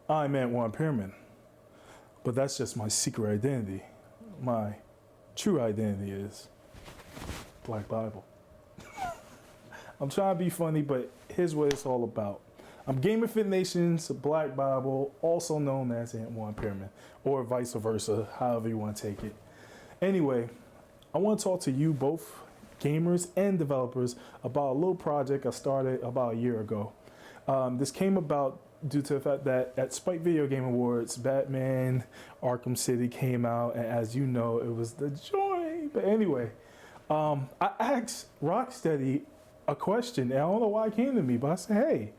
I'm Ant Pyramid, but that's just my secret identity. My true identity is Black Bible. I'm trying to be funny, but here's what it's all about. I'm GamerFitnation's Black Bible, also known as Ant Pyramid, or vice versa, however you want to take it. Anyway, I want to talk to you both, gamers and developers, about a little project I started about a year ago. This came about due to the fact that at Spike Video Game Awards, Batman Arkham City came out, and as you know, it was the joy. But anyway, I asked Rocksteady a question, and I don't know why it came to me, but I said, hey,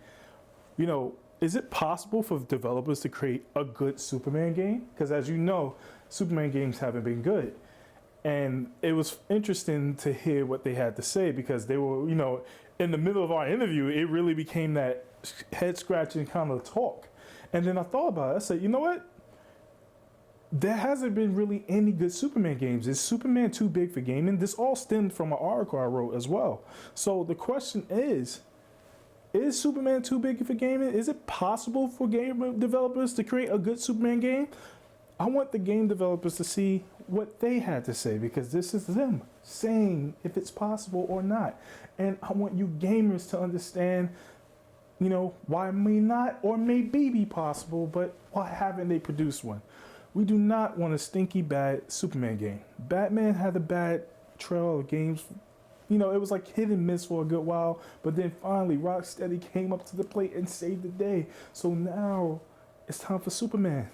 you know, is it possible for developers to create a good Superman game? Because as you know, Superman games haven't been good. And it was interesting to hear what they had to say, because they were, you know, in the middle of our interview, it really became that head scratching kind of talk. And then I thought about it. I said, you know what? There hasn't been really any good Superman games. Is Superman too big for gaming? This all stemmed from an article I wrote as well. So the question is Superman too big for gaming? Is it possible for game developers to create a good Superman game? I want the game developers to see what they had to say, because this is them saying if it's possible or not. And I want you gamers to understand, you know, why it may not or may be possible, but why haven't they produced one? We do not want a stinky bad Superman game. Batman had a bad trail of games. You know, it was like hit and miss for a good while, but then finally Rocksteady came up to the plate and saved the day. So now it's time for Superman.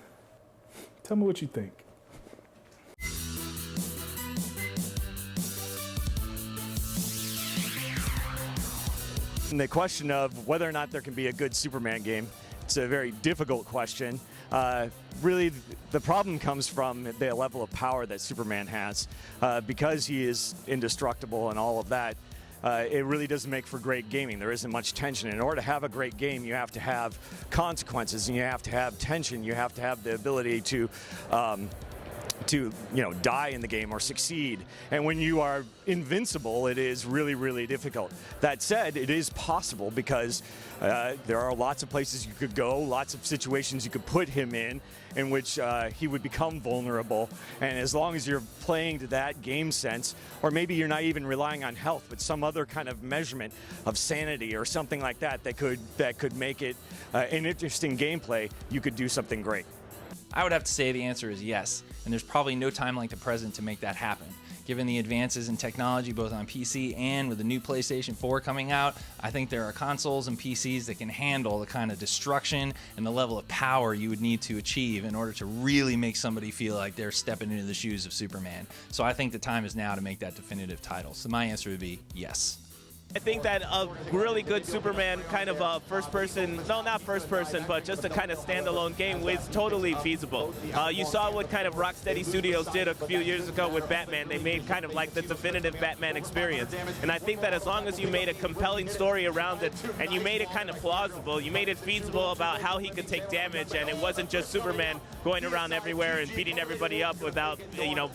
Tell me what you think. And the question of whether or not there can be a good Superman game, it's a very difficult question. Really, the problem comes from the level of power that Superman has. Because he is indestructible and all of that, it really doesn't make for great gaming. There isn't much tension. In order to have a great game, you have to have consequences, and you have to have tension. You have to have the ability to die in the game or succeed. And when you are invincible, it is really, really difficult. That said, it is possible, because there are lots of places you could go, lots of situations you could put him in which he would become vulnerable. And as long as you're playing to that game sense, or maybe you're not even relying on health, but some other kind of measurement of sanity or something like that that could make it an interesting gameplay, you could do something great. I would have to say the answer is yes, and there's probably no time like the present to make that happen. Given the advances in technology both on PC and with the new PlayStation 4 coming out, I think there are consoles and PCs that can handle the kind of destruction and the level of power you would need to achieve in order to really make somebody feel like they're stepping into the shoes of Superman. So I think the time is now to make that definitive title. So my answer would be yes. I think that a really good Superman kind of a first-person, no, not first-person, but just a kind of standalone game is totally feasible. You saw what kind of Rocksteady Studios did a few years ago with Batman. They made kind of like the definitive Batman experience. And I think that as long as you made a compelling story around it, and you made it kind of plausible, you made it feasible about how he could take damage, and it wasn't just Superman going around everywhere and beating everybody up without, you know,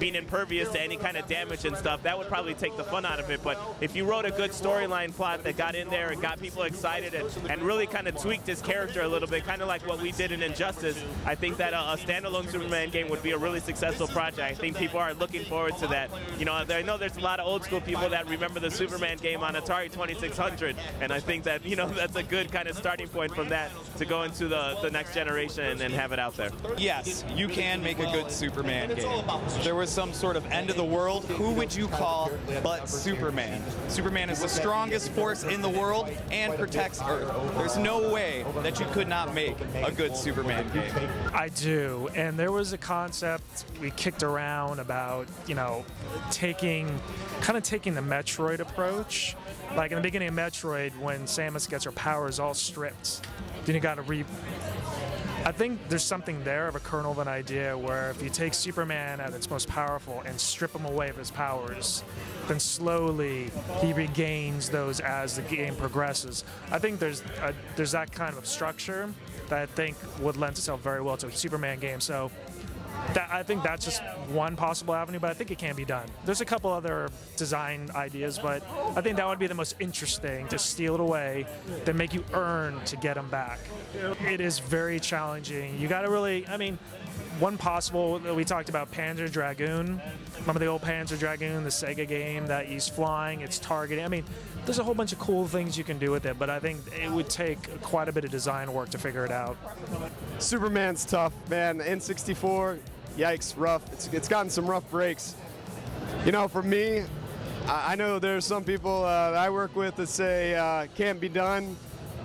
being impervious to any kind of damage and stuff, that would probably take the fun out of it. But if you wrote a good storyline plot that got in there and got people excited and really kind of tweaked his character a little bit, kind of like what we did in Injustice, I think that a standalone Superman game would be a really successful project. I think people are looking forward to that. You know, I know there's a lot of old school people that remember the Superman game on Atari 2600, and I think that, you know, that's a good kind of starting point from that to go into the next generation and have it out there. Yes, you can make a good Superman game. There was some sort of end of the world, who would you call but Superman? Superman is the strongest force in the world and protects Earth. There's no way that you could not make a good Superman game. I do, and there was a concept we kicked around about, you know, taking the Metroid approach. Like in the beginning of Metroid, when Samus gets her powers all stripped, then you got to I think there's something there of a kernel of an idea where if you take Superman at its most powerful and strip him away of his powers, then slowly he regains those as the game progresses. I think there's that kind of structure that I think would lend itself very well to a Superman game. So I think that's just one possible avenue, but I think it can be done. There's a couple other design ideas, but I think that would be the most interesting, to steal it away, then make you earn to get them back. It is very challenging. You got to really, I mean, one possible, we talked about Panzer Dragoon. Remember the old Panzer Dragoon, the Sega game that he's flying, it's targeting. I mean, there's a whole bunch of cool things you can do with it, but I think it would take quite a bit of design work to figure it out. Superman's tough, man. The N64, yikes, rough. It's gotten some rough breaks. You know, for me, I know there's some people that I work with that say can't be done.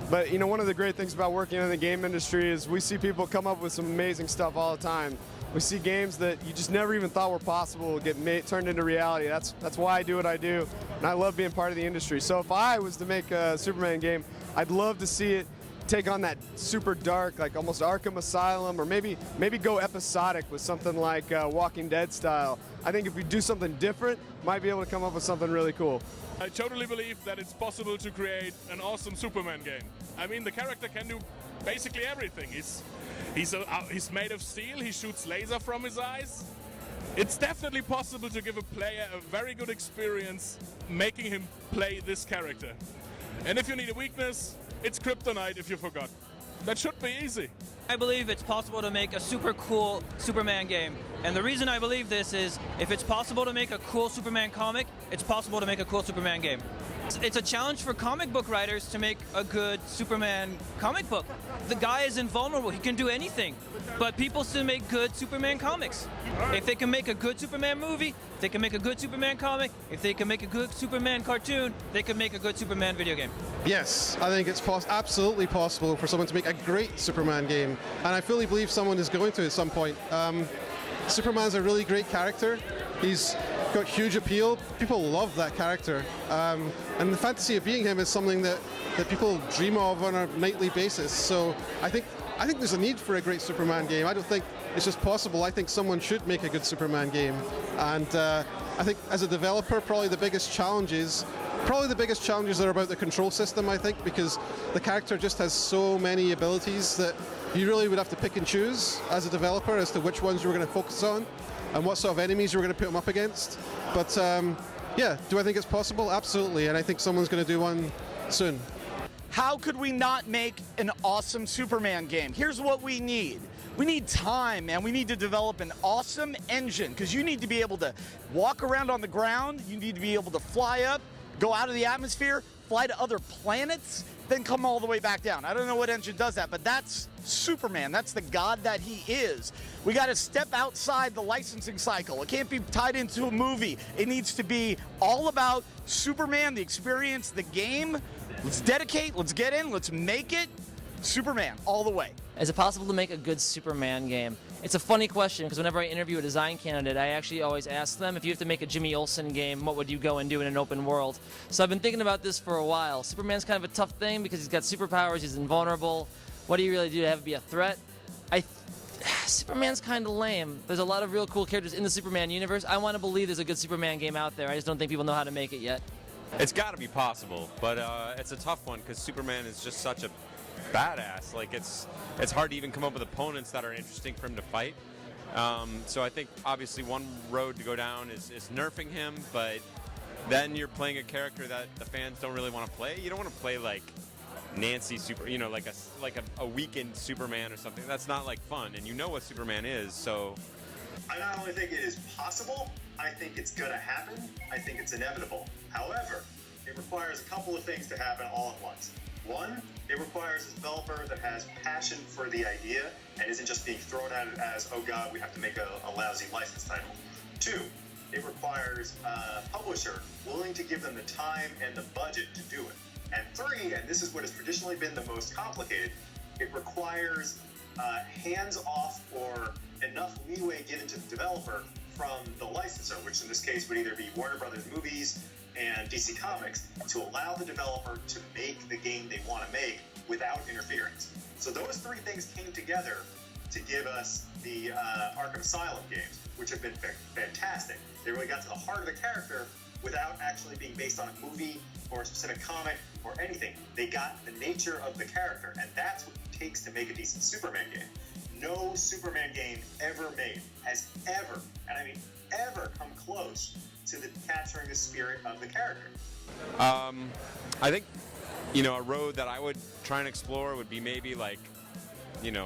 But, you know, one of the great things about working in the game industry is we see people come up with some amazing stuff all the time. We see games that you just never even thought were possible get turned into reality. That's why I do what I do, and I love being part of the industry. So if I was to make a Superman game, I'd love to see it take on that super dark, like almost Arkham Asylum, or maybe go episodic with something like Walking Dead style. I think if we do something different, might be able to come up with something really cool. I totally believe that it's possible to create an awesome Superman game. I mean, the character can do basically everything. He's made of steel, he shoots laser from his eyes. It's definitely possible to give a player a very good experience making him play this character. And if you need a weakness, it's kryptonite if you forgot. That should be easy. I believe it's possible to make a super cool Superman game. And the reason I believe this is, if it's possible to make a cool Superman comic, it's possible to make a cool Superman game. It's a challenge for comic book writers to make a good Superman comic book. The guy is invulnerable, he can do anything. But people still make good Superman comics. If they can make a good Superman movie, if they can make a good Superman comic, if they can make a good Superman cartoon, they can make a good Superman video game. Yes, I think it's absolutely possible for someone to make a great Superman game, and I fully believe someone is going to at some point. Superman's a really great character. He's got huge appeal. People love that character, and the fantasy of being him is something that people dream of on a nightly basis. So I think there's a need for a great Superman game. I don't think it's just possible. I think someone should make a good Superman game, and I think as a developer, probably the biggest challenges are about the control system, I think, because the character just has so many abilities that you really would have to pick and choose as a developer as to which ones you were going to focus on and what sort of enemies you were going to put them up against. But yeah, do I think it's possible? Absolutely, and I think someone's going to do one soon. How could we not make an awesome Superman game? Here's what we need. We need time, man. We need to develop an awesome engine, because you need to be able to walk around on the ground. You need to be able to fly up, go out of the atmosphere, fly to other planets, then come all the way back down. I don't know what engine does that, but that's Superman. That's the god that he is. We got to step outside the licensing cycle. It can't be tied into a movie. It needs to be all about Superman, the experience, the game. Let's dedicate, let's get in, let's make it Superman all the way. Is it possible to make a good Superman game? It's a funny question, because whenever I interview a design candidate, I actually always ask them, if you have to make a Jimmy Olsen game, what would you go and do in an open world? So I've been thinking about this for a while. Superman's kind of a tough thing because he's got superpowers, he's invulnerable. What do you really do to have it be a threat? Superman's kind of lame. There's a lot of real cool characters in the Superman universe. I want to believe there's a good Superman game out there. I just don't think people know how to make it yet. It's got to be possible, but it's a tough one because Superman is just such a badass. Like it's hard to even come up with opponents that are interesting for him to fight. So I think obviously one road to go down is nerfing him, but then you're playing a character that the fans don't really want to play. You don't want to play like Nancy like a weakened Superman or something. That's not like fun, and you know what Superman is, so. I not only think it is possible, I think it's gonna happen. I think it's inevitable. However, it requires a couple of things to happen all at once. One, it requires a developer that has passion for the idea and isn't just being thrown at it as, oh god, we have to make a lousy license title. Two, it requires a publisher willing to give them the time and the budget to do it. And three, and this is what has traditionally been the most complicated, it requires hands-off or enough leeway given to the developer from the licensor, which in this case would either be Warner Brothers Movies and DC Comics, to allow the developer to make the game they want to make without interference. So those three things came together to give us the Arkham Asylum games, which have been fantastic. They really got to the heart of the character without actually being based on a movie or a specific comic or anything. They got the nature of the character, and that's what it takes to make a decent Superman game. no Superman game ever made has ever, and I mean ever, come close to capturing the spirit of the character. I think, a road that I would try and explore would be maybe like,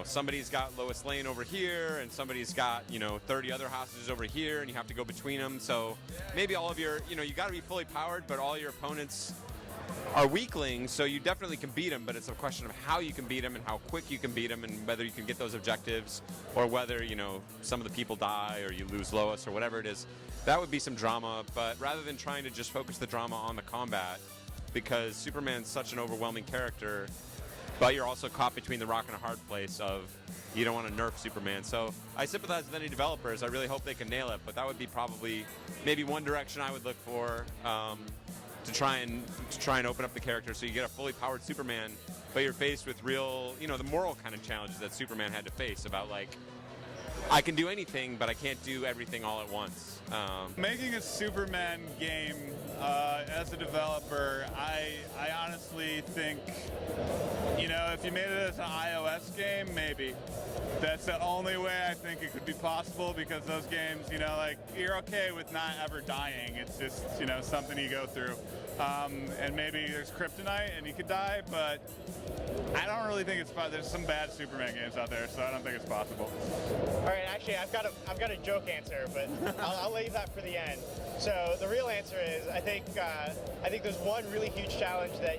somebody's got Lois Lane over here and somebody's got, 30 other hostages over here and you have to go between them. So maybe all of your, you got to be fully powered, but all your opponents are weaklings, so you definitely can beat them, but it's a question of how you can beat them and how quick you can beat them and whether you can get those objectives or whether, some of the people die or you lose Lois or whatever it is. That would be some drama, but rather than trying to just focus the drama on the combat, because Superman's such an overwhelming character, but you're also caught between the rock and a hard place of you don't want to nerf Superman. So I sympathize with any developers. I really hope they can nail it, but that would be probably maybe one direction I would look for to try and open up the character so you get a fully powered Superman, but you're faced with real, the moral kind of challenges that Superman had to face about like, I can do anything, but I can't do everything all at once. Making a Superman game as a developer, I honestly think, if you made it as an iOS game, maybe. That's the only way I think it could be possible, because those games, you're okay with not ever dying. It's just, something you go through. And maybe there's kryptonite and you could die, but I don't really think it's possible. There's some bad Superman games out there, so I don't think it's possible. All right, actually, I've got a joke answer, but I'll leave that for the end. So the real answer is, I think there's one really huge challenge that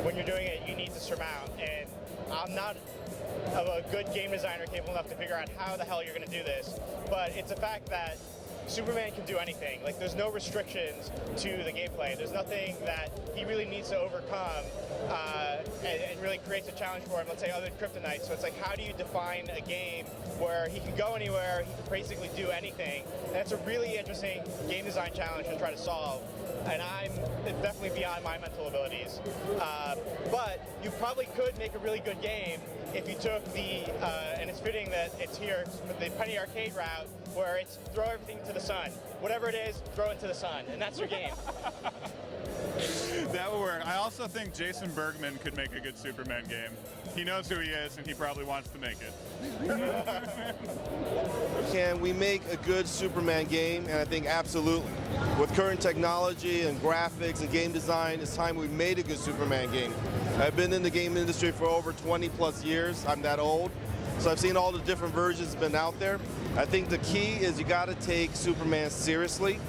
when you're doing it, you need to surmount. And I'm not a good game designer capable enough to figure out how the hell you're going to do this, but it's a fact that Superman can do anything. Like, there's no restrictions to the gameplay. There's nothing that he really needs to overcome and really creates a challenge for him, let's say, other than kryptonite. So it's like, how do you define a game where he can go anywhere, he can basically do anything? And it's a really interesting game design challenge to try to solve. And it's definitely beyond my mental abilities. But you probably could make a really good game if you took and it's fitting that it's here, the Penny Arcade route, where it's throw everything to the sun. Whatever it is, throw it to the sun, and that's your game. That would work. I also think Jason Bergman could make a good Superman game. He knows who he is, and he probably wants to make it. Can we make a good Superman game? And I think absolutely. With current technology and graphics and game design, it's time we made a good Superman game. I've been in the game industry for over 20 plus years. I'm that old. So I've seen all the different versions been out there. I think the key is you got to take Superman seriously.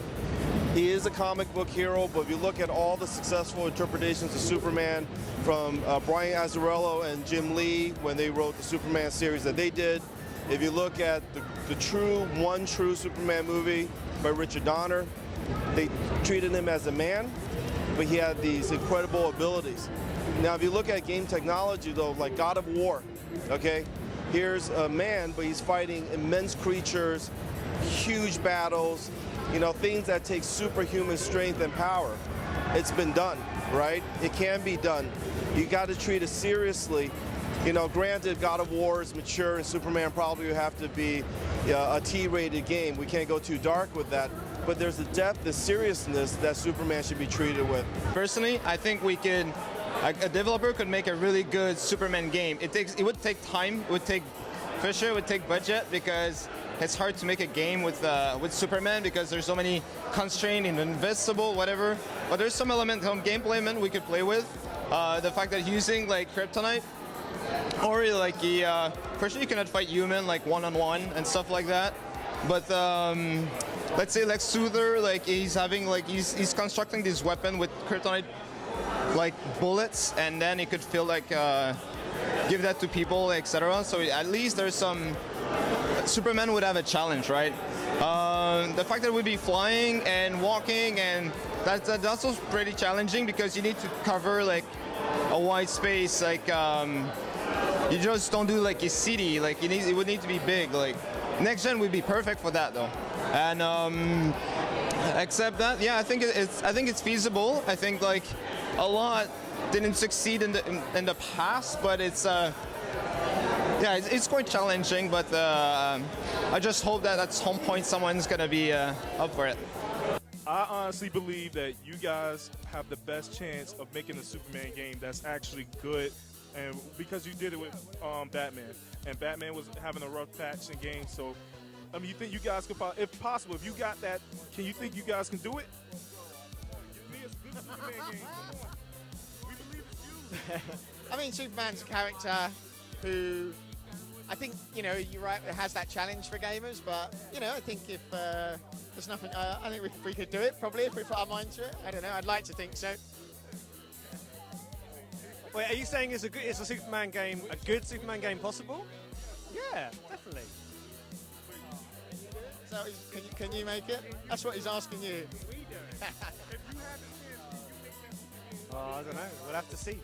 He is a comic book hero, but if you look at all the successful interpretations of Superman from Brian Azzarello and Jim Lee when they wrote the Superman series that they did, if you look at the true Superman movie by Richard Donner, they treated him as a man, but he had these incredible abilities. Now, if you look at game technology, though, like God of War, okay? Here's a man, but he's fighting immense creatures, huge battles, things that take superhuman strength and power. It's been done, right? It can be done. You got to treat it seriously. Granted, God of War is mature, and Superman probably would have to be a T-rated game. We can't go too dark with that. But there's a depth, the seriousness that Superman should be treated with. Personally, I think a developer could make a really good Superman game. It would take time. It would take budget, because it's hard to make a game with Superman because there's so many constraints and invincible, whatever. But there's some element, some gameplay element we could play with. The fact that using like kryptonite, or like for sure you cannot fight human like one-on-one and stuff like that. But let's say Lex Luthor, like he's constructing this weapon with kryptonite like bullets, and then he could feel like give that to people, etc. So at least there's some. Superman would have a challenge, right? The fact that we'd be flying and walking, and that's also pretty challenging because you need to cover like a wide space. Like you just don't do like a city. Like it would need to be big. Like next gen would be perfect for that though. And except that, yeah, I think it's feasible. I think like a lot didn't succeed in the past, but it's. Yeah, it's quite challenging, but I just hope that at some point someone's going to be up for it. I honestly believe that you guys have the best chance of making a Superman game that's actually good and because you did it with Batman, and Batman was having a rough patch in games. So, I mean, you think you guys could, if possible, if you got that, can you think you guys can do it? Give me a good Superman game. Come on. We believe it's you. I mean, Superman's a character who, I think, you know, you're right, it has that challenge for gamers, but, you know, I think if there's nothing, I think we could do it, probably, if we put our mind to it. I don't know, I'd like to think so. Wait, are you saying is a Superman game, a good Superman game possible? Yeah, definitely. So can you make it? That's what he's asking you. I don't know, we'll have to see.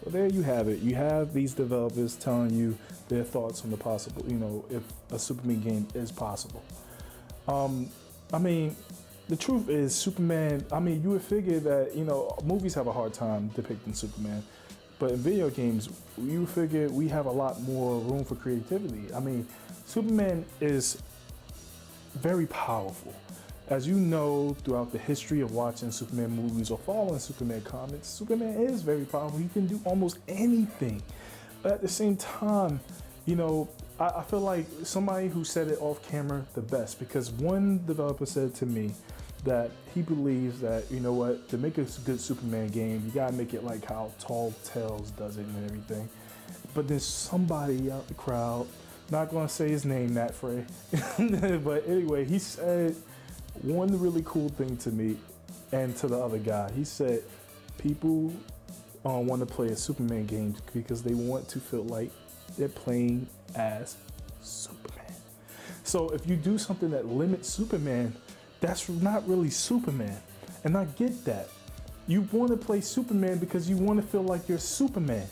Well, there you have it. You have these developers telling you their thoughts on the possible, you know, if a Superman game is possible. I mean, the truth is Superman, I mean, you would figure that, you know, movies have a hard time depicting Superman, but in video games, you would figure we have a lot more room for creativity. I mean, Superman is very powerful. As you know, throughout the history of watching Superman movies or following Superman comics, Superman is very powerful. He can do almost anything. But at the same time, you know, I feel like somebody who said it off camera the best, because one developer said to me that he believes that, you know what, to make a good Superman game, you gotta make it like how Tall Tales does it and everything. But there's somebody out the crowd, not gonna say his name, Matt Frey, but anyway, he said one really cool thing to me and to the other guy. He said people want to play a Superman game because they want to feel like they're playing as Superman. So if you do something that limits Superman, that's not really Superman. And I get that. You want to play Superman because you want to feel like you're Superman.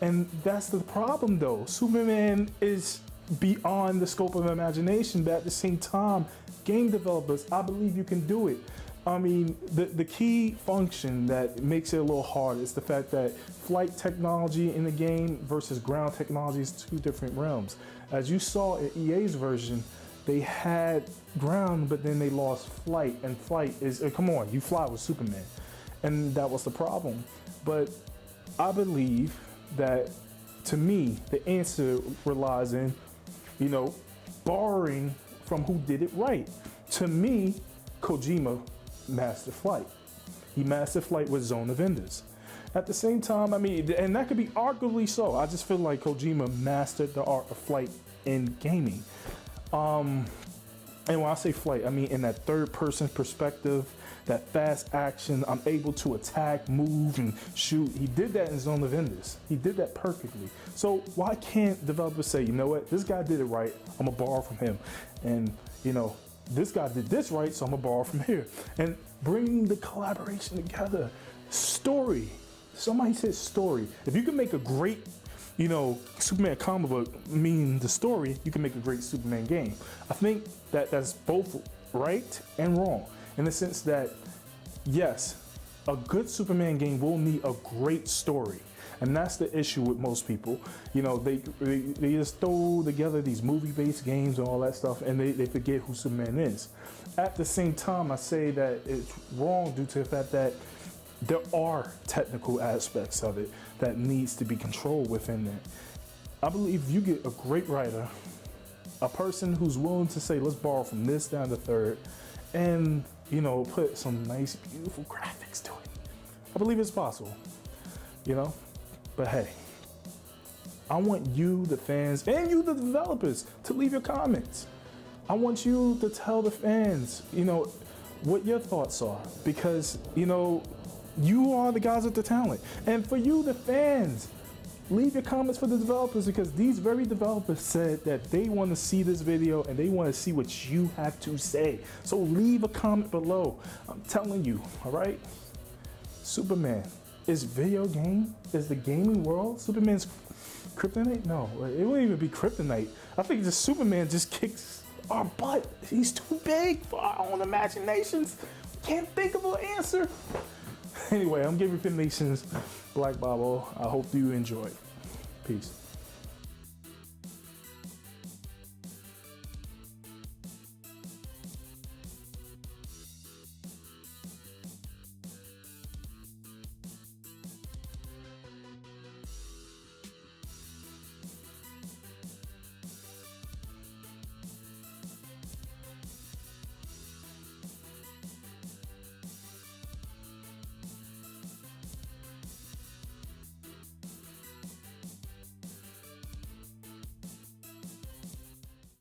And that's the problem though. Superman is beyond the scope of imagination, but at the same time, game developers, I believe you can do it. I mean, the key function that makes it a little hard is the fact that flight technology in the game versus ground technology is two different realms. As you saw in EA's version, they had ground, but then they lost flight, and flight is, come on, you fly with Superman. And that was the problem. But I believe that, to me, the answer relies in, you know, borrowing from who did it right. To me, Kojima mastered flight. He mastered flight with Zone of Enders. At the same time, I mean, and that could be arguably so. I just feel like Kojima mastered the art of flight in gaming. And when I say flight, I mean in that third-person perspective, that fast action, I'm able to attack, move, and shoot. He did that in Zone of Enders. He did that perfectly. So why can't developers say, you know what, this guy did it right, I'm gonna borrow from him. And, you know, this guy did this right, so I'm gonna borrow from here. And bring the collaboration together. Story. Somebody said story. If you can make a great, you know, Superman comic book, meaning the story, you can make a great Superman game. I think that that's both right and wrong, in the sense that, yes, a good Superman game will need a great story. And that's the issue with most people. You know, they just throw together these movie-based games and all that stuff, and they forget who Superman is. At the same time, I say that it's wrong due to the fact that there are technical aspects of it that needs to be controlled within it. I believe you get a great writer, a person who's willing to say, let's borrow from this down to third, and, you know, put some nice, beautiful graphics to it. I believe it's possible, you know? But hey, I want you, the fans, and you, the developers, to leave your comments. I want you to tell the fans, you know, what your thoughts are, because, you know, you are the guys with the talent. And for you, the fans, leave your comments for the developers, because these very developers said that they want to see this video and they want to see what you have to say. So leave a comment below. I'm telling you, all right? Superman. Is video game? Is the gaming world Superman's kryptonite? No, it wouldn't even be kryptonite. I think just Superman just kicks our butt. He's too big for our own imaginations. Can't think of an answer. Anyway, I'm GamerFitnation's Black Bible. I hope you enjoyed. Peace.